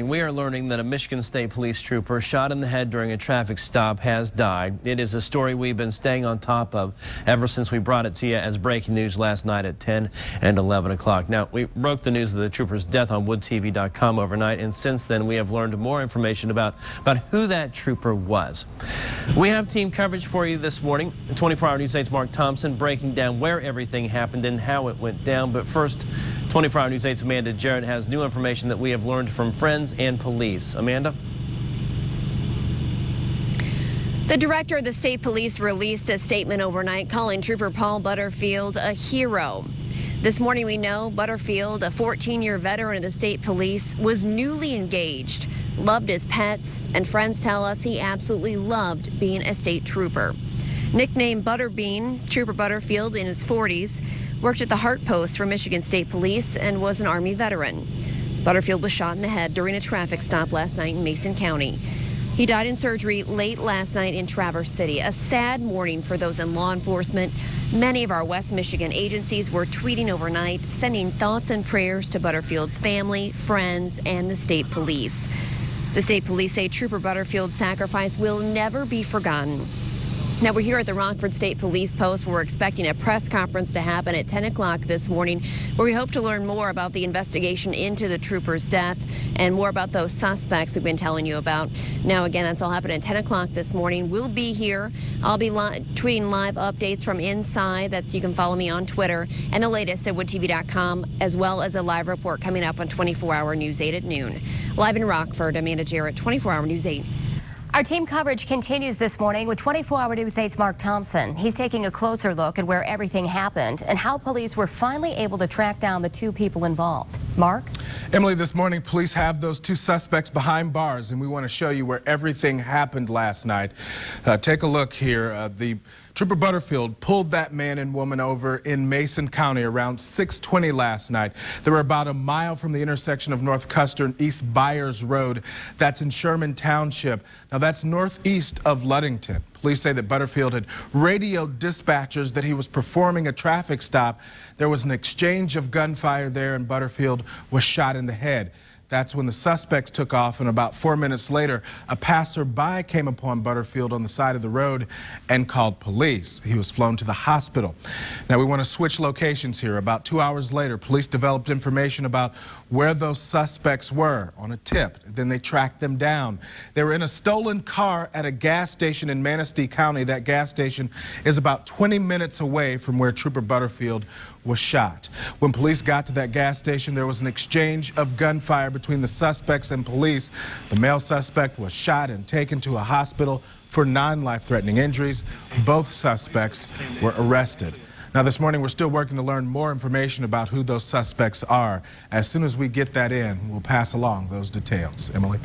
We are learning that a Michigan State Police trooper shot in the head during a traffic stop has died. It is a story we've been staying on top of ever since we brought it to you as breaking news last night at 10 and 11 o'clock. Now, we broke the news of the trooper's death on woodtv.com overnight, and since then we have learned more information about who that trooper was. We have team coverage for you this morning. 24-hour News 8's Mark Thompson breaking down where everything happened and how it went down. But first, 24-hour News 8's Amanda Jarrett has new information that we have learned from friends and police. Amanda? The director of the state police released a statement overnight calling Trooper Paul Butterfield a hero. This morning we know Butterfield, a 14-year veteran of the state police, was newly engaged, loved his pets, and friends tell us he absolutely loved being a state trooper. Nicknamed Butterbean, Trooper Butterfield, in his 40s, worked at the Heart Post for Michigan State Police and was an Army veteran. Butterfield was shot in the head during a traffic stop last night in Mason County. He died in surgery late last night in Traverse City. A sad morning for those in law enforcement. Many of our West Michigan agencies were tweeting overnight, sending thoughts and prayers to Butterfield's family, friends, and the state police. The state police say Trooper Butterfield's sacrifice will never be forgotten. Now, we're here at the Rockford State Police Post. We're expecting a press conference to happen at 10 o'clock this morning, where we hope to learn more about the investigation into the trooper's death and more about those suspects we've been telling you about. Now, again, that's all happening at 10 o'clock this morning. We'll be here. I'll be tweeting live updates from inside. You can follow me on Twitter, and the latest at woodtv.com, as well as a live report coming up on 24-hour News 8 at noon. Live in Rockford, Amanda Jarrett, 24-hour News 8. Our team coverage continues this morning with 24-hour News 8's Mark Thompson. He's taking a closer look at where everything happened and how police were finally able to track down the two people involved. Mark? Emily, this morning police have those two suspects behind bars, and we want to show you where everything happened last night. Take a look here. The Trooper Butterfield pulled that man and woman over in Mason County around 6:20 last night. They were about a mile from the intersection of North Custer and East Byers Road. That's in Sherman Township. Now, that's northeast of Ludington. Police say that Butterfield had radioed dispatchers that he was performing a traffic stop. There was an exchange of gunfire there, and Butterfield was shot in the head. That's when the suspects took off, and about 4 minutes later, a passerby came upon Butterfield on the side of the road and called police. He was flown to the hospital. Now, we want to switch locations here. About 2 hours later, police developed information about where those suspects were on a tip. Then they tracked them down. They were in a stolen car at a gas station in Manistee County. That gas station is about 20 minutes away from where Trooper Butterfield was shot. When police got to that gas station, there was an exchange of gunfire between the suspects and police. The male suspect was shot and taken to a hospital for non-life-threatening injuries. Both suspects were arrested. Now, this morning, we're still working to learn more information about who those suspects are. As soon as we get that in, we'll pass along those details. Emily?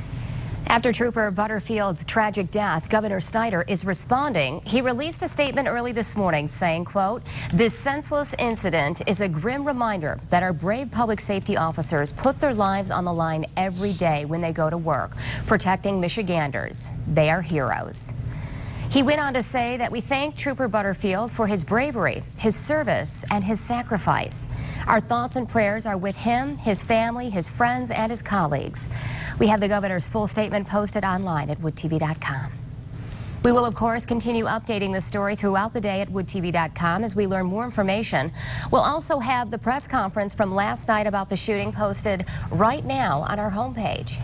After Trooper Butterfield's tragic death, Governor Snyder is responding. He released a statement early this morning saying, quote, "This senseless incident is a grim reminder that our brave public safety officers put their lives on the line every day when they go to work, protecting Michiganders. They are heroes." He went on to say that we thank Trooper Butterfield for his bravery, his service, and his sacrifice. Our thoughts and prayers are with him, his family, his friends, and his colleagues. We have the governor's full statement posted online at woodtv.com. We will, of course, continue updating this story throughout the day at woodtv.com as we learn more information. We'll also have the press conference from last night about the shooting posted right now on our homepage.